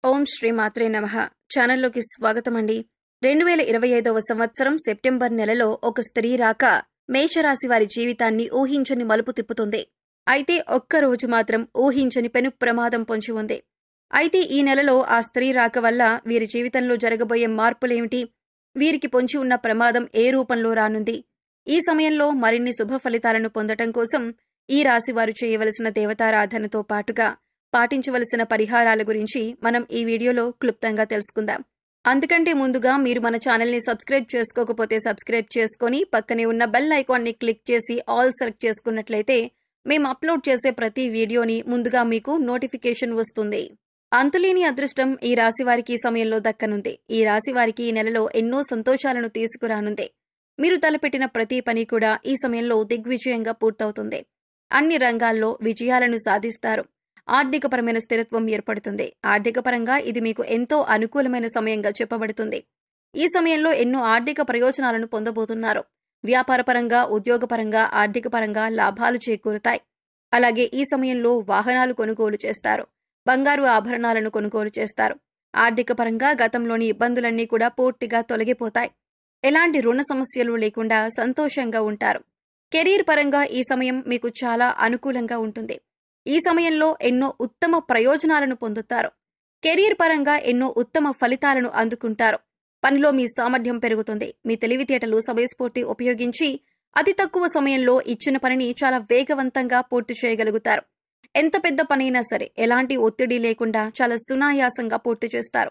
ఓం శ్రీ మాత్రే నమః. ఛానల్లోకి స్వాగతం అండి. 2025వ సంవత్సరం సెప్టెంబర్ నెలలో ఒక స్త్రీ రాక మేషరాశి వారి జీవితాన్ని ఊహించని మలుపు తిప్పుతుంది. అయితే ఒక్కరోజు మాత్రం ఊహించని పెను ప్రమాదం పొంచి ఉంది. అయితే ఈ నెలలో ఆ స్త్రీ రాక వల్ల వీరి జీవితంలో జరగబోయే మార్పులేమిటి? వీరికి పొంచి ఉన్న ప్రమాదం ఏ రూపంలో రానుంది? ఈ సమయంలో మరిన్ని శుభ ఫలితాలను పొందటం కోసం ఈ రాశి వారు చేయవలసిన దేవతారాధనతో పాటుగా పాటించవలసిన పరిహారాల గురించి మనం ఈ వీడియోలో క్లుప్తంగా తెలుసుకుందాం. అందుకంటే ముందుగా మీరు మన ఛానల్ని సబ్స్క్రైబ్ చేసుకోకపోతే సబ్స్క్రైబ్ చేసుకొని పక్కనే ఉన్న బెల్ ఐకాన్ని క్లిక్ చేసి ఆల్ సెలెక్ట్ చేసుకున్నట్లయితే మేము అప్లోడ్ చేసే ప్రతి వీడియోని ముందుగా మీకు నోటిఫికేషన్ వస్తుంది. అంతులేని అదృష్టం ఈ రాశి వారికి ఈ సమయంలో దక్కనుంది. ఈ రాశి వారికి ఈ నెలలో ఎన్నో సంతోషాలను తీసుకురానుంది. మీరు తలపెట్టిన ప్రతి పని కూడా ఈ సమయంలో దిగ్విజయంగా పూర్తవుతుంది. అన్ని రంగాల్లో విజయాలను సాధిస్తారు. ఆర్థికపరమైన స్థిరత్వం ఏర్పడుతుంది. ఆర్థికపరంగా ఇది మీకు ఎంతో అనుకూలమైన సమయంగా చెప్పబడుతుంది. ఈ సమయంలో ఎన్నో ఆర్థిక ప్రయోజనాలను పొందబోతున్నారు. వ్యాపారపరంగా, ఉద్యోగపరంగా, ఆర్థికపరంగా లాభాలు చేకూరుతాయి. అలాగే ఈ సమయంలో వాహనాలు కొనుగోలు చేస్తారు. బంగారు ఆభరణాలను కొనుగోలు చేస్తారు. ఆర్థికపరంగా గతంలోని ఇబ్బందులన్నీ కూడా పూర్తిగా తొలగిపోతాయి. ఎలాంటి రుణ సమస్యలు లేకుండా సంతోషంగా ఉంటారు. కెరీర్ పరంగా ఈ సమయం మీకు చాలా అనుకూలంగా ఉంటుంది. ఈ సమయంలో ఎన్నో ఉత్తమ ప్రయోజనాలను పొందుతారు. కెరీర్ పరంగా ఎన్నో ఉత్తమ ఫలితాలను అందుకుంటారు. పనిలో మీ సామర్థ్యం పెరుగుతుంది. మీ తెలివితేటలు, సమయస్ఫూర్తి ఉపయోగించి అతి తక్కువ సమయంలో ఇచ్చిన పనిని చాలా వేగవంతంగా పూర్తి చేయగలుగుతారు. ఎంత పెద్ద పనైనా సరే ఎలాంటి ఒత్తిడి లేకుండా చాలా సునాయాసంగా పూర్తి చేస్తారు.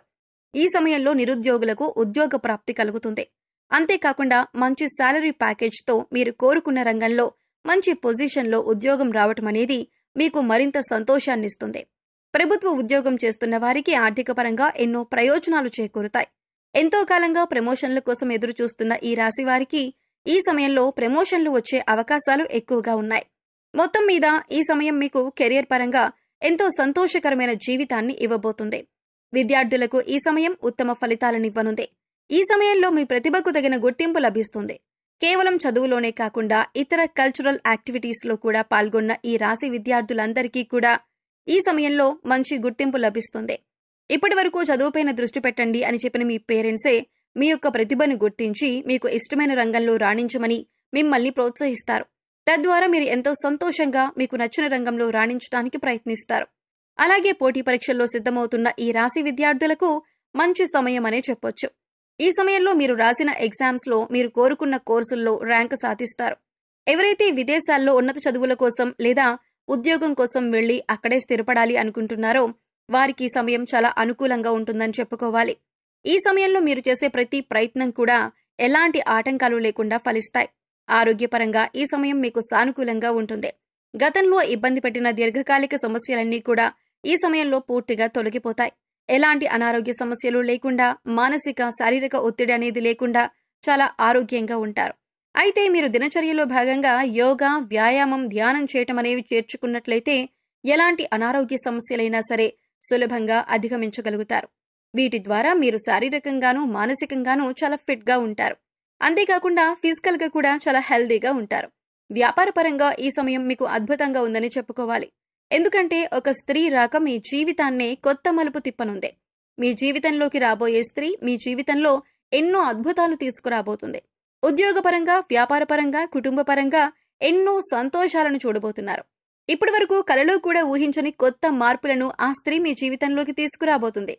ఈ సమయంలో నిరుద్యోగులకు ఉద్యోగ ప్రాప్తి కలుగుతుంది. అంతేకాకుండా మంచి శాలరీ ప్యాకేజ్తో మీరు కోరుకున్న రంగంలో మంచి పొజిషన్లో ఉద్యోగం రావటం అనేది మీకు మరింత సంతోషాన్నిస్తుంది. ప్రభుత్వ ఉద్యోగం చేస్తున్న వారికి ఆర్థికపరంగా ఎన్నో ప్రయోజనాలు చేకూరుతాయి. ఎంతో కాలంగా ప్రమోషన్ల కోసం ఎదురు చూస్తున్న ఈ రాశి వారికి ఈ సమయంలో ప్రమోషన్లు వచ్చే అవకాశాలు ఎక్కువగా ఉన్నాయి. మొత్తం మీద ఈ సమయం మీకు కెరియర్ పరంగా ఎంతో సంతోషకరమైన జీవితాన్ని ఇవ్వబోతుంది. విద్యార్థులకు ఈ సమయం ఉత్తమ ఫలితాలనివ్వనుంది. ఈ సమయంలో మీ ప్రతిభకు తగిన గుర్తింపు లభిస్తుంది. కేవలం చదువులోనే కాకుండా ఇతర కల్చరల్ యాక్టివిటీస్లో కూడా పాల్గొన్న ఈ రాశి విద్యార్థులందరికీ కూడా ఈ సమయంలో మంచి గుర్తింపు లభిస్తుంది. ఇప్పటి వరకు చదువుపైన దృష్టి పెట్టండి అని చెప్పిన మీ పేరెంట్సే మీ యొక్క ప్రతిభను గుర్తించి మీకు ఇష్టమైన రంగంలో రాణించమని మిమ్మల్ని ప్రోత్సహిస్తారు. తద్వారా మీరు ఎంతో సంతోషంగా మీకు నచ్చిన రంగంలో రాణించడానికి ప్రయత్నిస్తారు. అలాగే పోటీ పరీక్షల్లో సిద్ధమవుతున్న ఈ రాశి విద్యార్థులకు మంచి సమయం అనే చెప్పొచ్చు. ఈ సమయంలో మీరు రాసిన ఎగ్జామ్స్లో మీరు కోరుకున్న కోర్సుల్లో ర్యాంకు సాధిస్తారు. ఎవరైతే విదేశాల్లో ఉన్నత చదువుల కోసం లేదా ఉద్యోగం కోసం వెళ్లి అక్కడే స్థిరపడాలి అనుకుంటున్నారో వారికి ఈ సమయం చాలా అనుకూలంగా ఉంటుందని చెప్పుకోవాలి. ఈ సమయంలో మీరు చేసే ప్రతి ప్రయత్నం కూడా ఎలాంటి ఆటంకాలు లేకుండా ఫలిస్తాయి. ఆరోగ్యపరంగా ఈ సమయం మీకు సానుకూలంగా ఉంటుంది. గతంలో ఇబ్బంది పెట్టిన దీర్ఘకాలిక సమస్యలన్నీ కూడా ఈ సమయంలో పూర్తిగా తొలగిపోతాయి. ఎలాంటి అనారోగ్య సమస్యలు లేకుండా, మానసిక, శారీరక ఒత్తిడి అనేది లేకుండా చాలా ఆరోగ్యంగా ఉంటారు. అయితే మీరు దినచర్యలో భాగంగా యోగా, వ్యాయామం, ధ్యానం చేయటం అనేవి చేర్చుకున్నట్లయితే ఎలాంటి అనారోగ్య సమస్యలైనా సరే సులభంగా అధిగమించగలుగుతారు. వీటి ద్వారా మీరు శారీరకంగానూ, మానసికంగానూ చాలా ఫిట్గా ఉంటారు. అంతేకాకుండా ఫిజికల్గా కూడా చాలా హెల్దీగా ఉంటారు. వ్యాపారపరంగా ఈ సమయం మీకు అద్భుతంగా ఉందని చెప్పుకోవాలి. ఎందుకంటే ఒక స్త్రీ రాక మీ జీవితాన్నే కొత్త మలుపు తిప్పనుంది. మీ జీవితంలోకి రాబోయే స్త్రీ మీ జీవితంలో ఎన్నో అద్భుతాలు తీసుకురాబోతుంది. ఉద్యోగపరంగా, వ్యాపారపరంగా, కుటుంబపరంగా ఎన్నో సంతోషాలను చూడబోతున్నారు. ఇప్పటి వరకు కలలో కూడా ఊహించని కొత్త మార్పులను ఆ స్త్రీ మీ జీవితంలోకి తీసుకురాబోతుంది.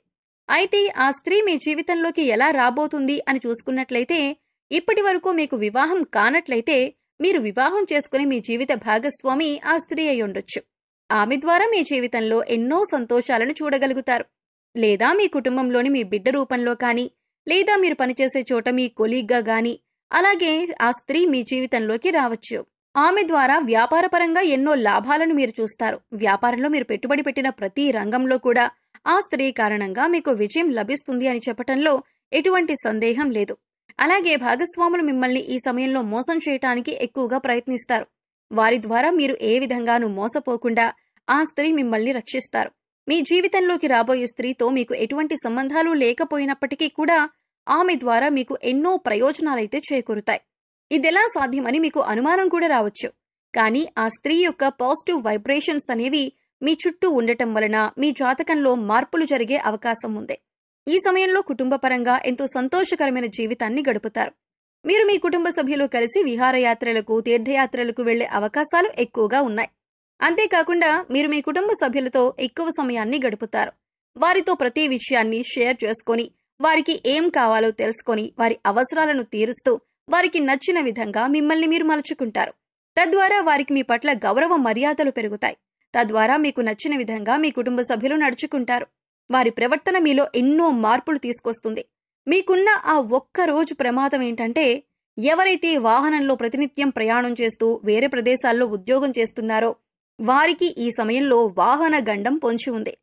అయితే ఆ స్త్రీ మీ జీవితంలోకి ఎలా రాబోతుంది అని చూసుకున్నట్లయితే ఇప్పటి వరకు మీకు వివాహం కానట్లయితే మీరు వివాహం చేసుకుని మీ జీవిత భాగస్వామి ఆ స్త్రీ అయి ఉండొచ్చు. ఆమె ద్వారా మీ జీవితంలో ఎన్నో సంతోషాలను చూడగలుగుతారు. లేదా మీ కుటుంబంలోని మీ బిడ్డ రూపంలో కానీ, లేదా మీరు పనిచేసే చోట మీ కొలీగ్గా గాని, అలాగే ఆ స్త్రీ మీ జీవితంలోకి రావచ్చు. ఆమె ద్వారా వ్యాపారపరంగా ఎన్నో లాభాలను మీరు చూస్తారు. వ్యాపారంలో మీరు పెట్టుబడి పెట్టిన ప్రతి రంగంలో కూడా ఆ స్త్రీ కారణంగా మీకు విజయం లభిస్తుంది అని చెప్పటంలో ఎటువంటి సందేహం లేదు. అలాగే భాగస్వాములు మిమ్మల్ని ఈ సమయంలో మోసం చేయటానికి ఎక్కువగా ప్రయత్నిస్తారు. వారి ద్వారా మీరు ఏ విధంగానూ మోసపోకుండా ఆ స్త్రీ మిమ్మల్ని రక్షిస్తారు. మీ జీవితంలోకి రాబోయే స్త్రీతో మీకు ఎటువంటి సంబంధాలు లేకపోయినప్పటికీ కూడా ఆమె ద్వారా మీకు ఎన్నో ప్రయోజనాలైతే చేకూరుతాయి. ఇదెలా సాధ్యమని మీకు అనుమానం కూడా రావచ్చు. కానీ ఆ స్త్రీ యొక్క పాజిటివ్ వైబ్రేషన్స్ అనేవి మీ చుట్టూ ఉండటం వలన మీ జాతకంలో మార్పులు జరిగే అవకాశం ఉంది. ఈ సమయంలో కుటుంబపరంగా ఎంతో సంతోషకరమైన జీవితాన్ని గడుపుతారు. మీరు మీ కుటుంబ సభ్యులు కలిసి విహారయాత్రలకు, తీర్థయాత్రలకు వెళ్లే అవకాశాలు ఎక్కువగా ఉన్నాయి. అంతేకాకుండా మీరు మీ కుటుంబ సభ్యులతో ఎక్కువ సమయాన్ని గడుపుతారు. వారితో ప్రతి విషయాన్ని షేర్ చేసుకొని, వారికి ఏం కావాలో తెలుసుకొని, వారి అవసరాలను తీరుస్తూ, వారికి నచ్చిన విధంగా మిమ్మల్ని మీరు మలుచుకుంటారు. తద్వారా వారికి మీ పట్ల గౌరవ మర్యాదలు పెరుగుతాయి. తద్వారా మీకు నచ్చిన విధంగా మీ కుటుంబ సభ్యులు నడుచుకుంటారు. వారి ప్రవర్తన మీలో ఎన్నో మార్పులు తీసుకొస్తుంది. మీకున్న ఆ ఒక్కరోజు ప్రమాదం ఏంటంటే, ఎవరైతే వాహనంలో ప్రతినిత్యం ప్రయాణం చేస్తూ వేరే ప్రదేశాల్లో ఉద్యోగం చేస్తున్నారో వారికి ఈ సమయంలో వాహన గండం పొంచి ఉంది.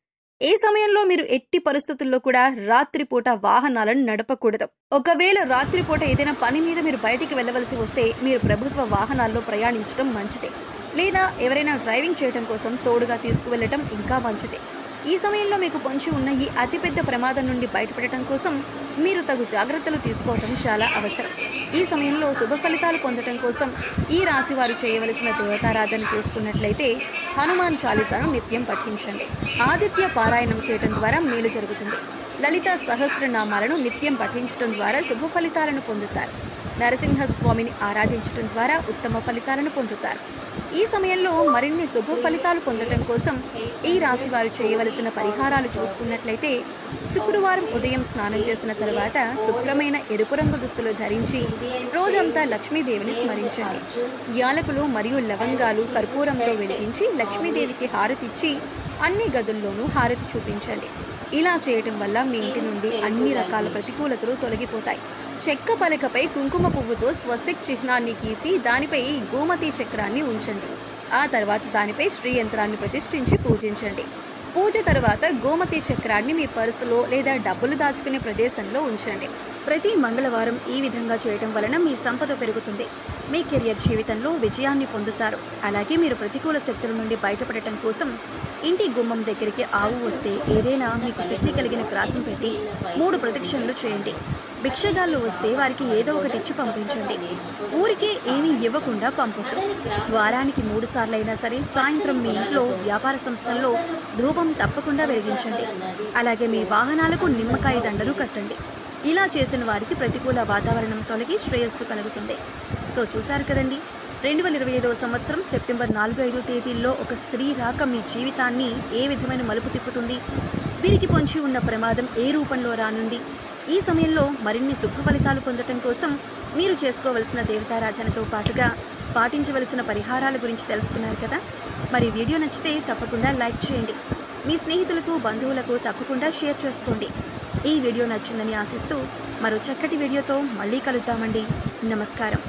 ఈ సమయంలో మీరు ఎట్టి పరిస్థితుల్లో కూడా రాత్రిపూట వాహనాలను నడపకూడదు. ఒకవేళ రాత్రిపూట ఏదైనా పని మీద మీరు బయటికి వెళ్లవలసి వస్తే మీరు ప్రభుత్వ వాహనాల్లో ప్రయాణించడం మంచిదే. లేదా ఎవరైనా డ్రైవింగ్ చేయడం కోసం తోడుగా తీసుకువెళ్లటం ఇంకా మంచిదే. ఈ సమయంలో మీకు పొంచి ఉన్న ఈ అతిపెద్ద ప్రమాదం నుండి బయటపడటం కోసం మీరు తగు జాగ్రత్తలు తీసుకోవటం చాలా అవసరం. ఈ సమయంలో శుభ ఫలితాలు పొందటం కోసం ఈ రాశి వారు చేయవలసిన దేవతారాధన చేసుకున్నట్లయితే హనుమాన్ చాలీసాను నిత్యం పఠించండి. ఆదిత్య పారాయణం చేయటం ద్వారా మేలు జరుగుతుంది. లలిత సహస్రనామాలను నిత్యం పఠించటం ద్వారా శుభ ఫలితాలను పొందుతారు. నరసింహస్వామిని ఆరాధించటం ద్వారా ఉత్తమ ఫలితాలను పొందుతారు. ఈ సమయంలో మరిన్ని శుభ ఫలితాలు పొందటం కోసం ఈ రాశి వారు చేయవలసిన పరిహారాలు చూసుకున్నట్లయితే, శుక్రవారం ఉదయం స్నానం చేసిన తర్వాత శుభ్రమైన ఎరుపు రంగు దుస్తులు ధరించి రోజంతా లక్ష్మీదేవిని స్మరించండి. యాలకులు మరియు లవంగాలు కర్పూరంతో వెలిగించి లక్ష్మీదేవికి హారతిచ్చి అన్ని గదుల్లోనూ హారతి చూపించండి. ఇలా చేయటం వల్ల మీ ఇంటి నుండి అన్ని రకాల ప్రతికూలతలు తొలగిపోతాయి. చెక్క పలకపై కుంకుమ పువ్వుతో స్వస్తిక్ చిహ్నాన్ని గీసి దానిపై గోమతి చక్రాన్ని ఉంచండి. ఆ తర్వాత దానిపై శ్రీ యంత్రాన్ని ప్రతిష్ఠించి పూజించండి. పూజ తర్వాత గోమతి చక్రాన్ని మీ పర్సులో లేదా డబ్బులు దాచుకునే ప్రదేశంలో ఉంచండి. ప్రతి మంగళవారం ఈ విధంగా చేయటం వలన మీ సంపద పెరుగుతుంది. మీ కెరియర్ జీవితంలో విజయాన్ని పొందుతారు. అలాగే మీరు ప్రతికూల శక్తుల నుండి బయటపడటం కోసం ఇంటి గుమ్మం దగ్గరికి ఆవు వస్తే ఏదైనా మీకు శక్తి కలిగిన గ్రాసం పెట్టి 3 ప్రదక్షిణలు చేయండి. భిక్షగాళ్ళు వస్తే వారికి ఏదో ఒకటి ఇచ్చి పంపించండి. ఊరికే ఏమీ ఇవ్వకుండా పంపొద్దు. వారానికి 3 సార్లైనా సరే సాయంత్రం మీ ఇంట్లో వ్యాపార సంస్థల్లో ధూపం తప్పకుండా వెలిగించండి. అలాగే మీ వాహనాలకు నిమ్మకాయ దండలు కట్టండి. ఇలా చేసిన వారికి ప్రతికూల వాతావరణం తొలగి శ్రేయస్సు కలుగుతుంది. సో చూశారు కదండి, 2025వ సంవత్సరం సెప్టెంబర్ 4-5 తేదీల్లో ఒక స్త్రీ రాక మీ జీవితాన్ని ఏ విధమైన మలుపు తిప్పుతుంది, వీరికి పొంచి ఉన్న ప్రమాదం ఏ రూపంలో రానుంది, ఈ సమయంలో మరిన్ని శుభ ఫలితాలు పొందటం కోసం మీరు చేసుకోవలసిన దేవతారాధనతో పాటుగా పాటించవలసిన పరిహారాల గురించి తెలుసుకున్నారు కదా. మరి వీడియో నచ్చితే తప్పకుండా లైక్ చేయండి. మీ స్నేహితులకు, బంధువులకు తప్పకుండా షేర్ చేసుకోండి. ఈ వీడియో నచ్చిందని ఆశిస్తూ మరో చక్కటి వీడియోతో మళ్ళీ కలుద్దామండి. నమస్కారం.